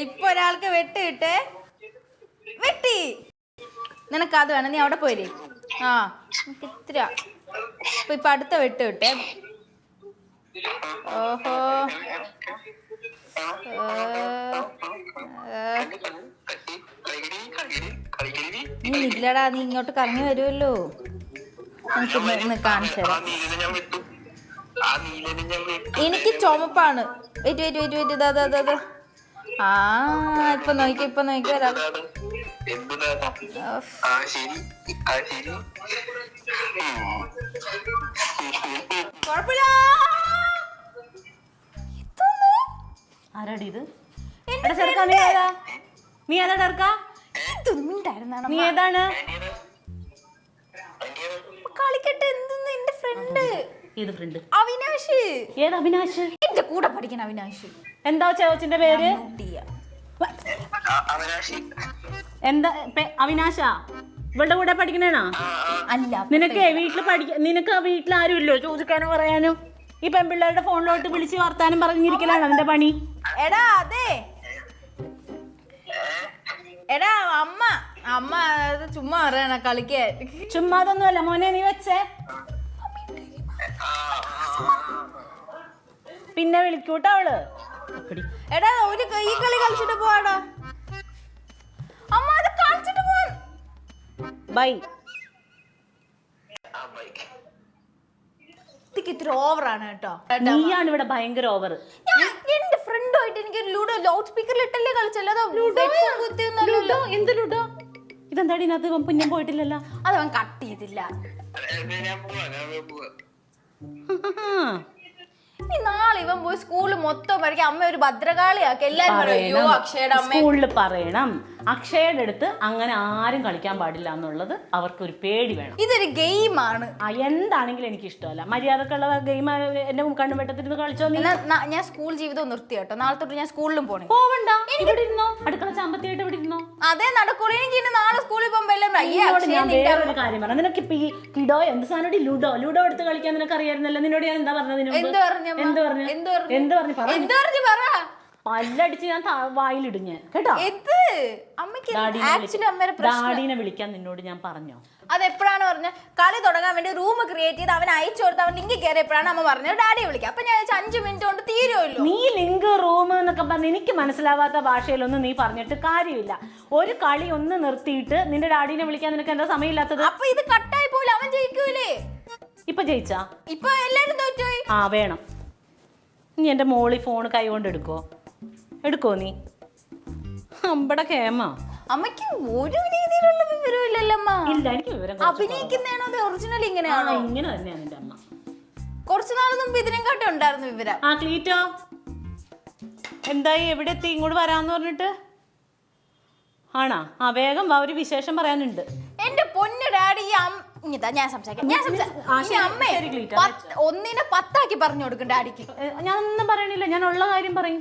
ഇപ്പൊ ഒരാൾക്ക് വെട്ട് കിട്ടേ വെട്ടി. നിനക്ക് അത് വേണം, നീ അവിടെ പോയില്ലേ. ആ ഇത്ര ഇപ്പൊ അടുത്ത വെട്ട് കിട്ടേ. ഓഹോ നീ ഇല്ലടാ, നീ ഇങ്ങോട്ട് കറങ്ങി വരുമല്ലോ. എനിക്ക് കാണിച്ചു തരാം. എനിക്ക് ചുമപ്പാണ്. വെയിറ്റ് വെയിറ്റ് വെയിറ്റ് വെയിറ്റ് ഇതാ ഇതാ ഇതാ. ആ ഇപ്പൊ നോക്കി ഒരാൾ. കുഴപ്പമില്ല. ആരാടി ഇത്? നീ ഏതാ? നീ ഏതാണ്? കളിക്കട്ടെ. എന്തെന്ന് എന്റെ ഫ്രണ്ട്. ഏത് ഫ്രണ്ട്? അവിനാഷ്. ഏത് അവിനാഷ്? എന്റെ കൂടെ പഠിക്കണ അവിനാഷ്. എന്താ ചേച്ചിന്റെ പേര്? എന്താ അവിനാശാ? ഇവളുടെ കൂടെ പഠിക്കണേണോ? അല്ല. നിനക്ക് വീട്ടിൽ ആരും ഇല്ലോ ചോദിക്കാനും പറയാനും? ഈ പെൺപിള്ളേരുടെ ഫോണിലോട്ട് വിളിച്ച് വർത്താനം പറഞ്ഞിരിക്കലാണ് അതിന്റെ പണി. എടാ അതെ എടാ അമ്മ ചുമ്മാ പറയണ കളിക്കാൻ. ചുമ്മാതൊന്നുമല്ല മോനെ, നീ വെച്ചേ. പിന്നെ വിളിക്കൂട്ടോ അവള്. എടാ ഈ കളി കളിച്ചിട്ട് പോവാടാ. അമ്മ അത് കളിച്ചിട്ട് പോവാൻ. ബൈ. ഇത്ര ഓവറാണ് കേട്ടോ. നീയാണ് ഇവിടെ ഭയങ്കര ഓവർ. എന്റെ ഫ്രണ്ടുമായിട്ട് എനിക്ക് ലൂഡോ ലൗഡ് സ്പീക്കറിൽ ഇട്ടല്ലേ കളിച്ചല്ലോ. എന്ത് ലൂഡോ? ഇതെന്താടി ഇതിനകത്ത് പുണ്യം പോയിട്ടില്ലല്ലോ. അതവൻ കട്ട് ചെയ്തില്ല. നാളെ ഇവൻ പോയി സ്കൂളിൽ മൊത്തം പഠിക്കാൻ അമ്മ ഒരു ഭദ്രകാളിയാക്കി എല്ലാരും സ്കൂളിൽ പറയണം. അക്ഷയുടെ അടുത്ത് അങ്ങനെ ആരും കളിക്കാൻ പാടില്ല എന്നുള്ളത് അവർക്ക് ഒരു പേടി വേണം. ഇതൊരു ഗെയിമാണ്. എന്താണെങ്കിലും എനിക്ക് ഇഷ്ടമല്ല. മര്യാദക്കുള്ള ഗെയിം എന്റെ കണ്ണുവെട്ടത്തിരുന്ന് കളിച്ചോ. ഞാൻ സ്കൂൾ ജീവിതം നിർത്തി കേട്ടോ. നാളെ തൊട്ട് ഞാൻ സ്കൂളിലും പോണേ. പോവണ്ട, ഇവിടെ ഇരുന്നോ. അടുക്കള ചാമ്പത്തിയായിട്ട് ഇവിടെ ഇരുന്നോ. അതേ നടക്കുള്ളൂ. എനിക്ക് ഇനി നാളെ സ്കൂളിൽ പോകുമ്പോ ഞാൻ വേറൊരു കാര്യം പറഞ്ഞു. നിനക്ക് ഇപ്പൊ ഈ കിഡോ എന്ത് സാധനം ലൂഡോ എടുത്ത് കളിക്കാൻ നിനക്ക് അറിയായിരുന്നല്ലോ. നിന്നോട് ഞാൻ എന്താ പറഞ്ഞു? പല്ലടിച്ച് ഞാൻ വായിലിടും ഞാൻ കേട്ടോ. ഡാഡിനെ വിളിക്കാൻ നിന്നോട് ഞാൻ പറഞ്ഞോ? അതെപ്പോഴാണ് പറഞ്ഞ കളി തുടങ്ങാൻ വേണ്ടി റൂം ക്രിയേറ്റ് ചെയ്ത് അവൻ അയച്ചു കൊടുത്ത് അവൻ ലിങ്ക് കയറിയപ്പോഴാണ് അമ്മ പറഞ്ഞത് ഡാഡിയെ വിളിക്കാം. അപ്പൊ ഞാൻ 5 മിനിറ്റ് കൊണ്ട് തീരുമല്ലോ. നീ ലിങ്ക് റൂം എന്നൊക്കെ പറഞ്ഞ് എനിക്ക് മനസ്സിലാവാത്ത ഭാഷയിലൊന്നും നീ പറഞ്ഞിട്ട് കാര്യമില്ല. ഒരു കളി ഒന്ന് നിർത്തിയിട്ട് നിന്റെ ഡാഡിനെ വിളിക്കാൻ നിനക്ക് എന്താ സമയമില്ലാത്തത്? അപ്പൊ ഇത് കട്ടായി പോലെ അവൻ ജയിക്കൂലേ? ഇപ്പൊ ജയിച്ചാ? ഇപ്പൊ എല്ലാരും തോറ്റുപോയി. ആ വേണം. നീ എന്റെ മോളി ഫോൺ കൈ കൊണ്ട് എടുക്കോ നീ? അമ്പട കേമ. അമ്മയ്ക്ക് ഒരു രീതിയിലുള്ള വിവരവും ഇല്ലല്ലോ. ഇല്ല, എനിക്ക് വിവരം. അഭിനയിക്കുന്നതാണോ അത് ഒറിജിനൽ ഇങ്ങനെയാണോ? ഇങ്ങനെ തന്നെയാണ് എന്റെ അമ്മ. കുറച്ചു നാൾ മുമ്പ് ഇതിനും കാട്ടി ഉണ്ടായിരുന്നു വിവരം. ആ ക്ലീറ്റോ എന്തായി? എവിടെ എത്തി? ഇങ്ങോട്ട് വരാന്ന് പറഞ്ഞിട്ട് ആണാ? ആ വേഗം വാ, ഒരു വിശേഷം പറയാനുണ്ട്. എന്റെ പൊന്നു ഡാഡി, ഞാൻ സംസാരിക്കാം. അമ്മേ 1നെ 10 ആക്കി പറഞ്ഞു കൊടുക്കും ഡാഡിക്ക്. ഞാൻ ഒന്നും പറയണില്ല, ഞാൻ ഉള്ള കാര്യം പറയും.